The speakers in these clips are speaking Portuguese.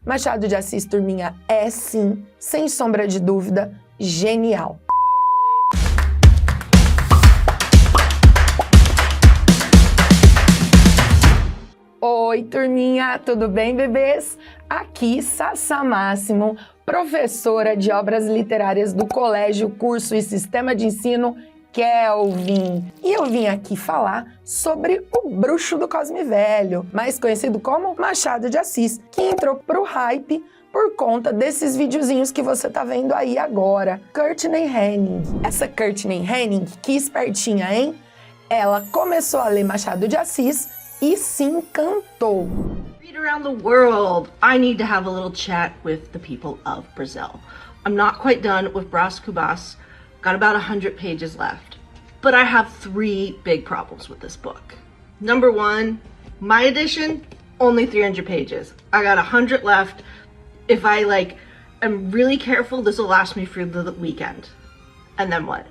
Machado de Assis, turminha, é sim, sem sombra de dúvida, genial. Oi, turminha, tudo bem, bebês? Aqui, Sassa Máximo, professora de obras literárias do Colégio, Curso e Sistema de Ensino Kelvin. E eu vim aqui falar sobre o Bruxo do Cosme Velho, mais conhecido como Machado de Assis, que entrou pro hype por conta desses videozinhos que você tá vendo aí agora. Courtney Henning. Essa Courtney Henning, que espertinha, hein? Ela começou a ler Machado de Assis e se encantou. Read around the world. I need to have a little chat with the people of Brazil. I'm not quite done with Brás Cubas. Got about 100 pages left. But I have 3 big problems with this book. Number 1, my edition, only 300 pages. I got 100 left. If I am really careful, this will last me through the weekend. And then what?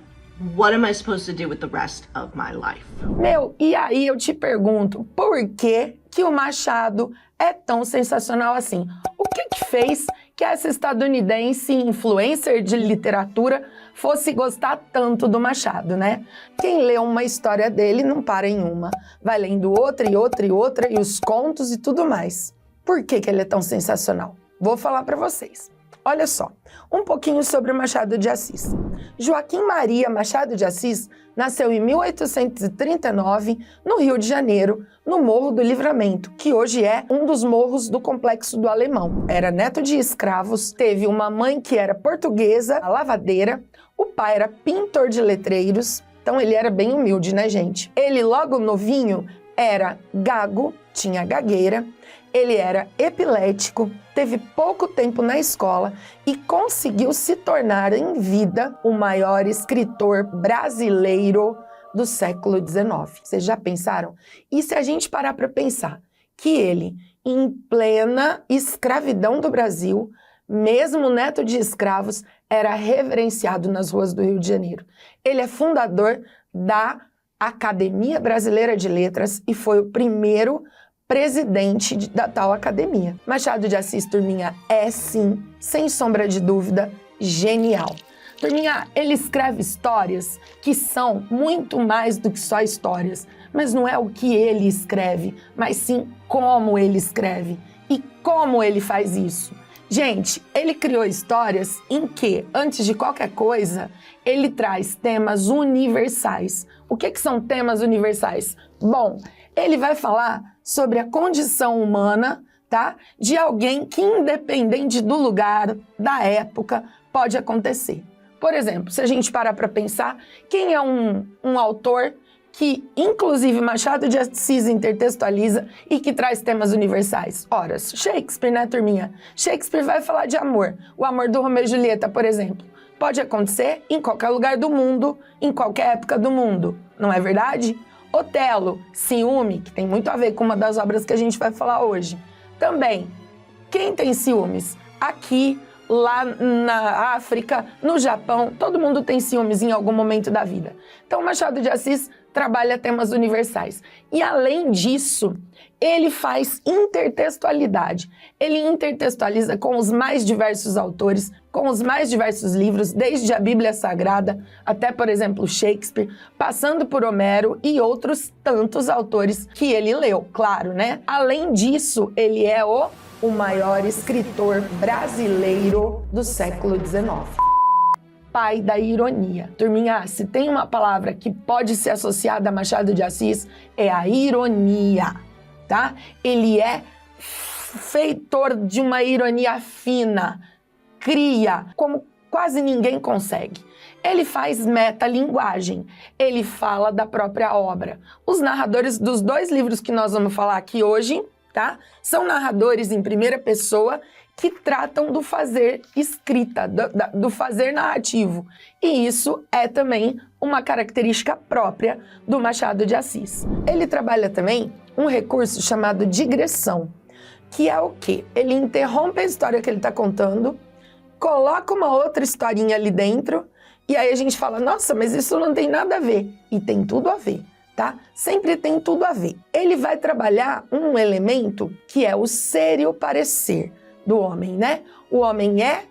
What am I supposed to do with the rest of my life? Meu, e aí eu te pergunto, por que que o Machado é tão sensacional assim? O que fez que essa estadunidense influencer de literatura fosse gostar tanto do Machado, né? Quem lê uma história dele não para em uma, vai lendo outra e outra e outra, e os contos e tudo mais. Por que que ele é tão sensacional? Vou falar para vocês. Olha só, um pouquinho sobre o Machado de Assis. Joaquim Maria Machado de Assis nasceu em 1839, no Rio de Janeiro, no Morro do Livramento, que hoje é um dos morros do Complexo do Alemão. Era neto de escravos, teve uma mãe que era portuguesa, a lavadeira, o pai era pintor de letreiros, então ele era bem humilde, né, gente? Ele, logo novinho, era gago, tinha gagueira, ele era epilético, teve pouco tempo na escola e conseguiu se tornar em vida o maior escritor brasileiro do século XIX. Vocês já pensaram? E se a gente parar para pensar que ele, em plena escravidão do Brasil, mesmo neto de escravos, era reverenciado nas ruas do Rio de Janeiro. Ele é fundador da Academia Brasileira de Letras e foi o primeiro presidente da tal academia. Machado de Assis, turminha, é sim, sem sombra de dúvida, genial. Turminha, ele escreve histórias que são muito mais do que só histórias, mas não é o que ele escreve, mas sim como ele escreve e como ele faz isso. Gente, ele criou histórias em que, antes de qualquer coisa, ele traz temas universais. O que são temas universais? Bom, ele vai falar sobre a condição humana, tá? De alguém que, independente do lugar, da época, pode acontecer. Por exemplo, se a gente parar para pensar, quem é um autor que, inclusive, Machado de Assis intertextualiza e que traz temas universais? Ora, Shakespeare, né, turminha? Shakespeare vai falar de amor. O amor do Romeu e Julieta, por exemplo, pode acontecer em qualquer lugar do mundo, em qualquer época do mundo, não é verdade? Otelo, ciúme, que tem muito a ver com uma das obras que a gente vai falar hoje. Também, quem tem ciúmes? Aqui, lá na África, no Japão, todo mundo tem ciúmes em algum momento da vida. Então, Machado de Assis trabalha temas universais. E, além disso, ele faz intertextualidade. Ele intertextualiza com os mais diversos autores, com os mais diversos livros, desde a Bíblia Sagrada até, por exemplo, Shakespeare, passando por Homero e outros tantos autores que ele leu, claro, né? Além disso, ele é o maior escritor brasileiro do século XIX. Pai da ironia. Turminha, se tem uma palavra que pode ser associada a Machado de Assis, é a ironia, tá? Ele é feitor de uma ironia fina, cria como quase ninguém consegue. Ele faz metalinguagem, ele fala da própria obra. Os narradores dos 2 livros que nós vamos falar aqui hoje, tá? São narradores em primeira pessoa que tratam do fazer escrita, do fazer narrativo. E isso é também uma característica própria do Machado de Assis. Ele trabalha também um recurso chamado digressão, que é o quê? Ele interrompe a história que ele está contando, coloca uma outra historinha ali dentro, e aí a gente fala, nossa, mas isso não tem nada a ver. E tem tudo a ver, tá? Sempre tem tudo a ver. Ele vai trabalhar um elemento que é o ser e o parecer. do homem, né? O homem é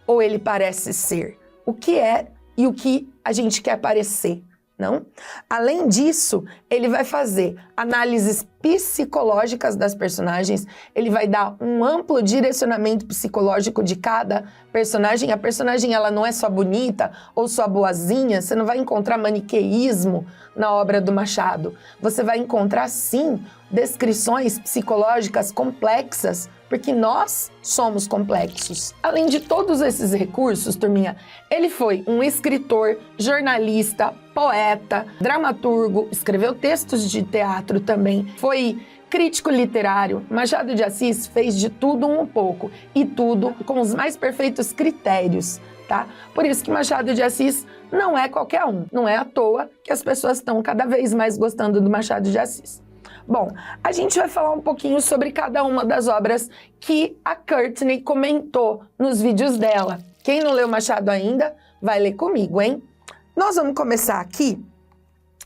ou ele parece ser? O que é e o que a gente quer parecer, não? Além disso, ele vai fazer análises psicológicas das personagens, ele vai dar um amplo direcionamento psicológico de cada personagem. A personagem, ela não é só bonita ou só boazinha, você não vai encontrar maniqueísmo na obra do Machado. Você vai encontrar, sim, descrições psicológicas complexas, porque nós somos complexos. Além de todos esses recursos, turminha, ele foi um escritor, jornalista, poeta, dramaturgo, escreveu textos de teatro também, foi crítico literário. Machado de Assis fez de tudo um pouco, e tudo com os mais perfeitos critérios, tá? Por isso que Machado de Assis não é qualquer um, não é à toa que as pessoas estão cada vez mais gostando do Machado de Assis. Bom, a gente vai falar um pouquinho sobre cada uma das obras que a Courtney comentou nos vídeos dela. Quem não leu Machado ainda, vai ler comigo, hein? Nós vamos começar aqui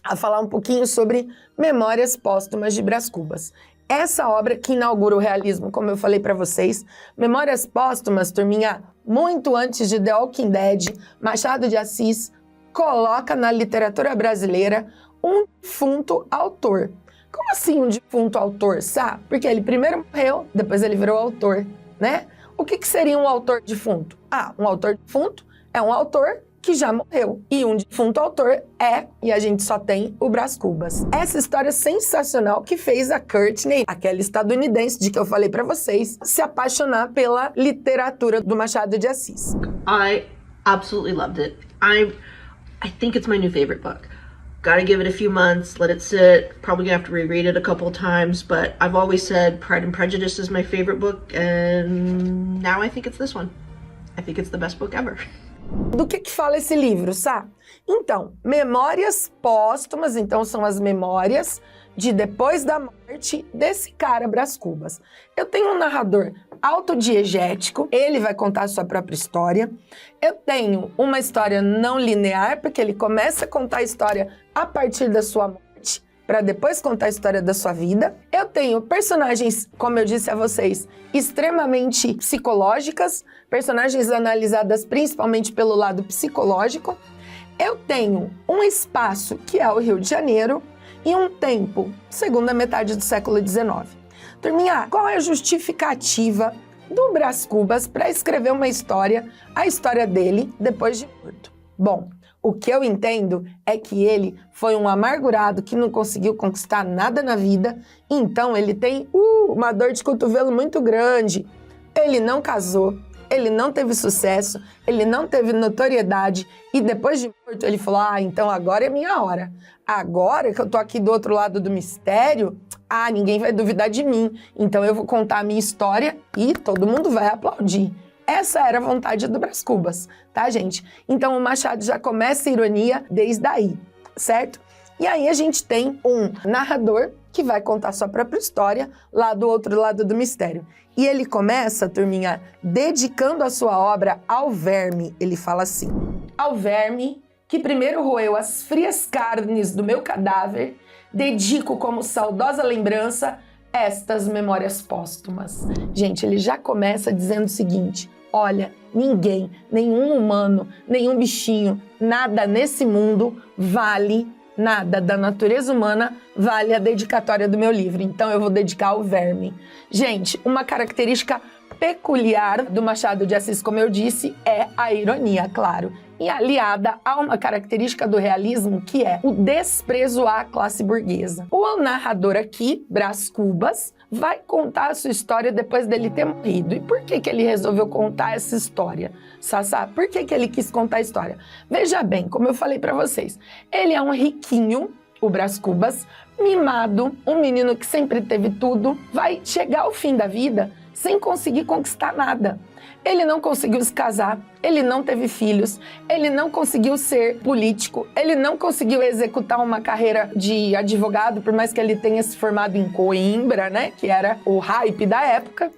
a falar um pouquinho sobre Memórias Póstumas de Brás Cubas. Essa obra que inaugura o realismo, como eu falei para vocês, Memórias Póstumas, turminha, muito antes de The Walking Dead, Machado de Assis coloca na literatura brasileira um defunto autor. Como assim um defunto autor, sabe? Porque ele primeiro morreu, depois ele virou autor, né? O que seria um autor defunto? Ah, um autor defunto é um autor que já morreu. E um defunto autor e a gente só tem o Brás Cubas. Essa história sensacional que fez a Courtney, aquela estadunidense de que eu falei pra vocês, se apaixonar pela literatura do Machado de Assis. I absolutely loved it. I think it's my new favorite book. Gotta give it a few months, let it sit, probably gonna have to reread it a couple of times, but I've always said Pride and Prejudice is my favorite book, and now I think it's this one. I think it's the best book ever. Do que fala esse livro, sabe? Então, Memórias Póstumas, então são as memórias de depois da morte desse cara Brás Cubas. Eu tenho um narrador autodiegético, ele vai contar a sua própria história. Eu tenho uma história não linear, porque ele começa a contar a história a partir da sua morte, para depois contar a história da sua vida. Eu tenho personagens, como eu disse a vocês, extremamente psicológicas, personagens analisadas principalmente pelo lado psicológico. Eu tenho um espaço, que é o Rio de Janeiro, e um tempo, segunda metade do século XIX. Turminha, qual é a justificativa do Brás Cubas para escrever uma história, a história dele, depois de morto? Bom, o que eu entendo é que ele foi um amargurado que não conseguiu conquistar nada na vida, então ele tem uma dor de cotovelo muito grande. Ele não casou, ele não teve sucesso, ele não teve notoriedade, e depois de morto ele falou, então agora é minha hora. Agora que eu tô aqui do outro lado do mistério, ninguém vai duvidar de mim, então eu vou contar a minha história e todo mundo vai aplaudir. Essa era a vontade do Brás Cubas, tá, gente? Então o Machado já começa a ironia desde aí, certo? E aí a gente tem um narrador que vai contar sua própria história lá do outro lado do mistério. E ele começa, turminha, dedicando a sua obra ao verme. Ele fala assim: ao verme que primeiro roeu as frias carnes do meu cadáver, dedico como saudosa lembrança estas memórias póstumas. Gente, ele já começa dizendo o seguinte: olha, ninguém, nenhum humano, nenhum bichinho, nada nesse mundo vale, nada da natureza humana vale a dedicatória do meu livro. Então eu vou dedicar ao verme. Gente, uma característica peculiar do Machado de Assis, como eu disse, é a ironia, claro. E aliada a uma característica do realismo, que é o desprezo à classe burguesa. O narrador aqui, Brás Cubas, vai contar a sua história depois dele ter morrido. E por que ele resolveu contar essa história? Sassá, por que ele quis contar a história? Veja bem, como eu falei pra vocês, ele é um riquinho, o Brás Cubas, mimado, um menino que sempre teve tudo, vai chegar ao fim da vida sem conseguir conquistar nada. Ele não conseguiu se casar, ele não teve filhos, ele não conseguiu ser político, ele não conseguiu executar uma carreira de advogado, por mais que ele tenha se formado em Coimbra, né, que era o hype da época.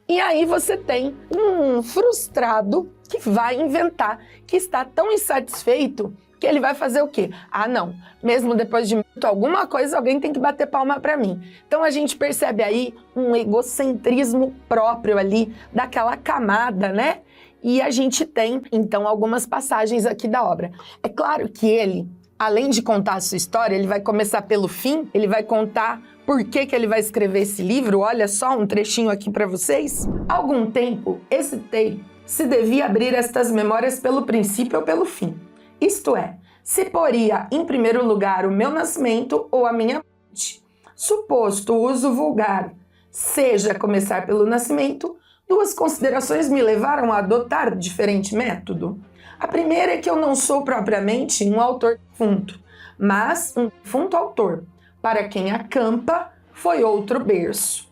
E aí você tem um frustrado que vai inventar, que está tão insatisfeito que ele vai fazer o quê? Ah, não, mesmo depois de alguma coisa, alguém tem que bater palma para mim. Então a gente percebe aí um egocentrismo próprio ali daquela camada, né? E a gente tem, então, algumas passagens aqui da obra. É claro que ele, além de contar a sua história, ele vai começar pelo fim, ele vai contar por que ele vai escrever esse livro. Olha só um trechinho aqui para vocês. Há algum tempo, hesitei se devia abrir estas memórias pelo princípio ou pelo fim. Isto é, se poria em primeiro lugar o meu nascimento ou a minha morte. Suposto o uso vulgar seja começar pelo nascimento, duas considerações me levaram a adotar diferente método. A primeira é que eu não sou propriamente um autor defunto, mas um defunto autor, para quem acampa foi outro berço.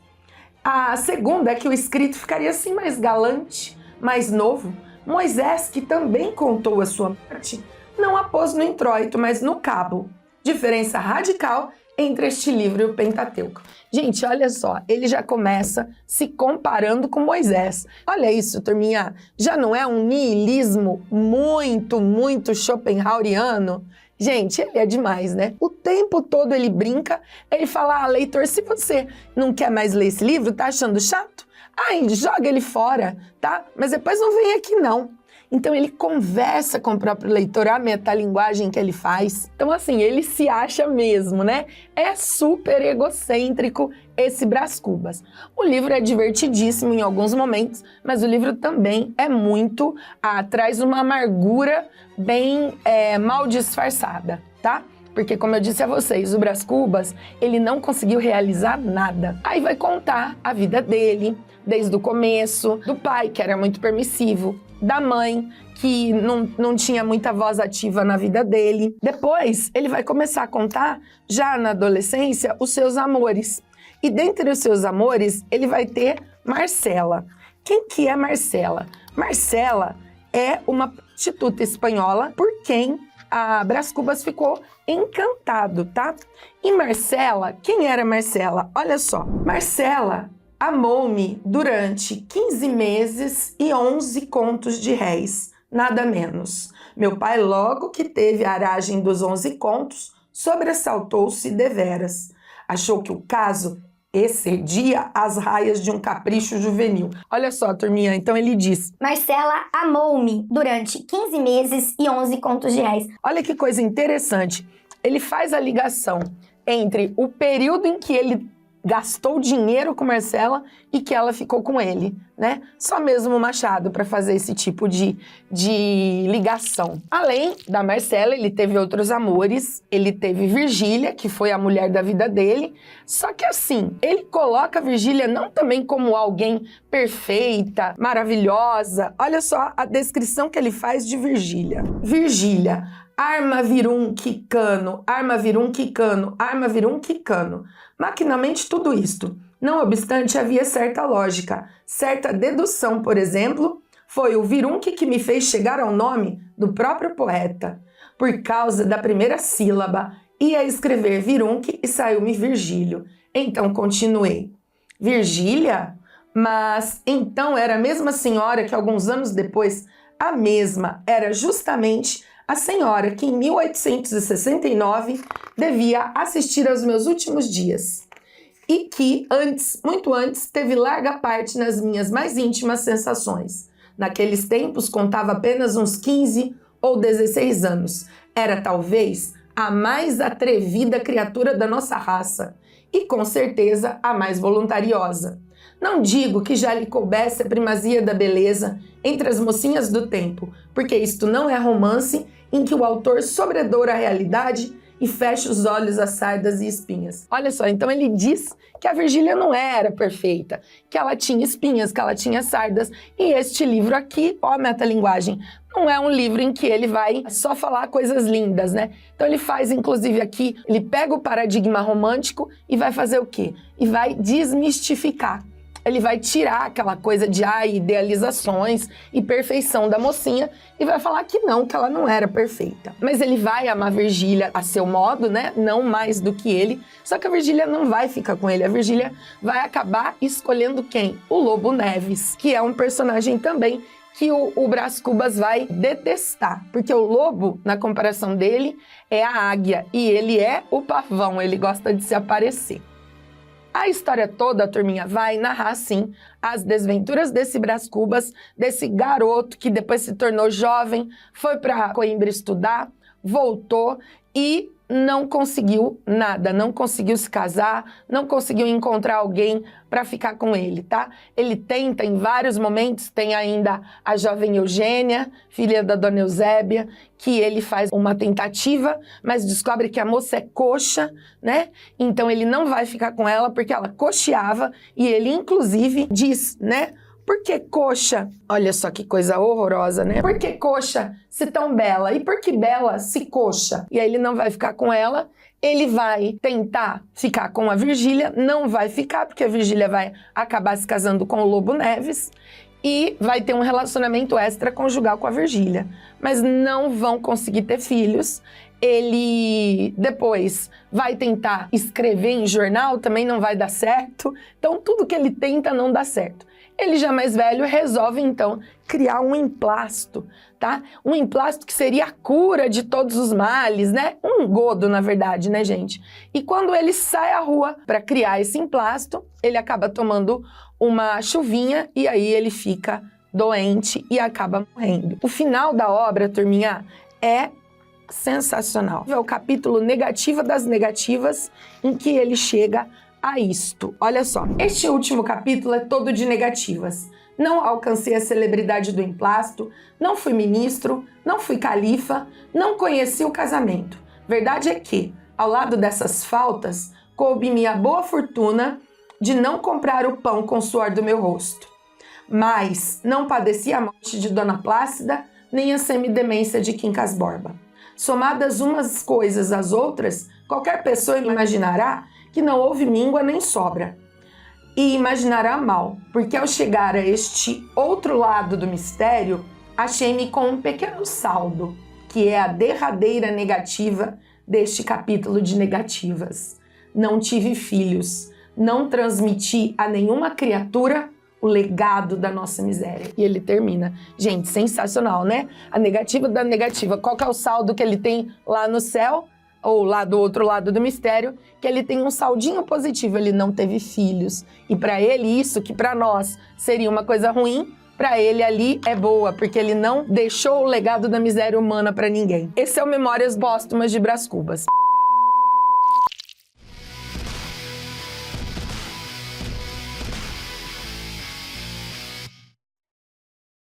A segunda é que o escrito ficaria assim mais galante, mais novo. Moisés, que também contou a sua morte, não a pôs no introito, mas no cabo. Diferença radical entre este livro e o Pentateuco. Gente, olha só, ele já começa se comparando com Moisés. Olha isso, turminha, já não é um niilismo muito schopenhaueriano? Gente, ele é demais, né? O tempo todo ele brinca, ele fala, leitor, se você não quer mais ler esse livro, tá achando chato? Joga ele fora, tá? Mas depois não vem aqui não. Então ele conversa com o próprio leitor, a metalinguagem que ele faz. Então assim, ele se acha mesmo, né? É super egocêntrico esse Brás Cubas. O livro é divertidíssimo em alguns momentos, mas o livro também é muito, traz uma amargura bem mal disfarçada, tá? Porque, como eu disse a vocês, o Brás Cubas, ele não conseguiu realizar nada. Aí vai contar a vida dele, desde o começo, do pai, que era muito permissivo, da mãe, que não tinha muita voz ativa na vida dele. Depois, ele vai começar a contar, já na adolescência, os seus amores. E dentre os seus amores, ele vai ter Marcela. Quem que é Marcela? Marcela é uma prostituta espanhola por quem a Brás Cubas ficou encantado, tá? E Marcela, quem era Marcela? Olha só, Marcela amou-me durante 15 meses e 11 contos de réis, nada menos. Meu pai, logo que teve a aragem dos 11 contos, sobressaltou-se deveras. Achou que o caso excedia as raias de um capricho juvenil. Olha só, turminha, então ele diz: Marcela amou-me durante 15 meses e 11 contos de réis. Olha que coisa interessante. Ele faz a ligação entre o período em que ele gastou dinheiro com Marcela e que ela ficou com ele, né? Só mesmo o Machado para fazer esse tipo de ligação. Além da Marcela, ele teve outros amores. Ele teve Virgília, que foi a mulher da vida dele. Só que assim, ele coloca Virgília não também como alguém perfeita, maravilhosa. Olha só a descrição que ele faz de Virgília. Virgília: arma virum quicano, arma virum quicano, arma virum quicano. Maquinalmente tudo isto. Não obstante, havia certa lógica, certa dedução, por exemplo, foi o virunque que me fez chegar ao nome do próprio poeta. Por causa da primeira sílaba, ia escrever virunque e saiu-me Virgílio. Então continuei. Virgília? Mas então era a mesma senhora que alguns anos depois, a mesma, era justamente a senhora que em 1869 devia assistir aos meus últimos dias e que antes, muito antes, teve larga parte nas minhas mais íntimas sensações. Naqueles tempos contava apenas uns 15 ou 16 anos. Era talvez a mais atrevida criatura da nossa raça e com certeza a mais voluntariosa. Não digo que já lhe coubesse a primazia da beleza entre as mocinhas do tempo, porque isto não é romance em que o autor sobredoura a realidade e fecha os olhos às sardas e espinhas. Olha só, então ele diz que a Virgília não era perfeita, que ela tinha espinhas, que ela tinha sardas, e este livro aqui, ó, metalinguagem, não é um livro em que ele vai só falar coisas lindas, né? Então ele faz, inclusive aqui, ele pega o paradigma romântico e vai fazer o quê? E vai desmistificar. Ele vai tirar aquela coisa de idealizações e perfeição da mocinha e vai falar que não, que ela não era perfeita. Mas ele vai amar Virgília a seu modo, né? Não mais do que ele. Só que a Virgília não vai ficar com ele. A Virgília vai acabar escolhendo quem? O Lobo Neves, que é um personagem também que o Brás Cubas vai detestar, porque o lobo, na comparação dele, é a águia e ele é o pavão, ele gosta de se aparecer. A história toda, a turminha, vai narrar, sim, as desventuras desse Brás Cubas, desse garoto que depois se tornou jovem, foi para Coimbra estudar, voltou e não conseguiu nada, não conseguiu se casar, não conseguiu encontrar alguém para ficar com ele, tá? Ele tenta em vários momentos, tem ainda a jovem Eugênia, filha da dona Eusébia, que ele faz uma tentativa, mas descobre que a moça é coxa, né? Então ele não vai ficar com ela porque ela coxeava e ele inclusive diz, né? Por que coxa? Olha só que coisa horrorosa, né? Por que coxa se tão bela? E por que bela se coxa? E aí ele não vai ficar com ela, ele vai tentar ficar com a Virgília, não vai ficar, porque a Virgília vai acabar se casando com o Lobo Neves e vai ter um relacionamento extraconjugal com a Virgília. Mas não vão conseguir ter filhos. Ele depois vai tentar escrever em jornal, também não vai dar certo. Então tudo que ele tenta não dá certo. Ele já mais velho resolve, então, criar um emplasto, tá? Um emplasto que seria a cura de todos os males, né? Um engodo, na verdade, né, gente? E quando ele sai à rua para criar esse emplasto, ele acaba tomando uma chuvinha e aí ele fica doente e acaba morrendo. O final da obra, turminha, é sensacional. É o capítulo Negativa das Negativas, em que ele chega a isto. Olha só, este último capítulo é todo de negativas. Não alcancei a celebridade do emplasto, não fui ministro, não fui califa, não conheci o casamento. Verdade é que, ao lado dessas faltas, coube-me a boa fortuna de não comprar o pão com o suor do meu rosto. Mas não padeci a morte de Dona Plácida, nem a semidemência de Quincas Borba. Somadas umas coisas às outras, qualquer pessoa imaginará que não houve míngua nem sobra. E imaginará mal, porque ao chegar a este outro lado do mistério, achei-me com um pequeno saldo, que é a derradeira negativa deste capítulo de negativas. Não tive filhos, não transmiti a nenhuma criatura o legado da nossa miséria. E ele termina. Gente, sensacional, né? A negativa da negativa. Qual que é o saldo que ele tem lá no céu? Ou lá do outro lado do mistério, que ele tem um saldinho positivo, ele não teve filhos. E para ele, isso que para nós seria uma coisa ruim, para ele ali é boa, porque ele não deixou o legado da miséria humana para ninguém. Esse é o Memórias Póstumas de Brás Cubas.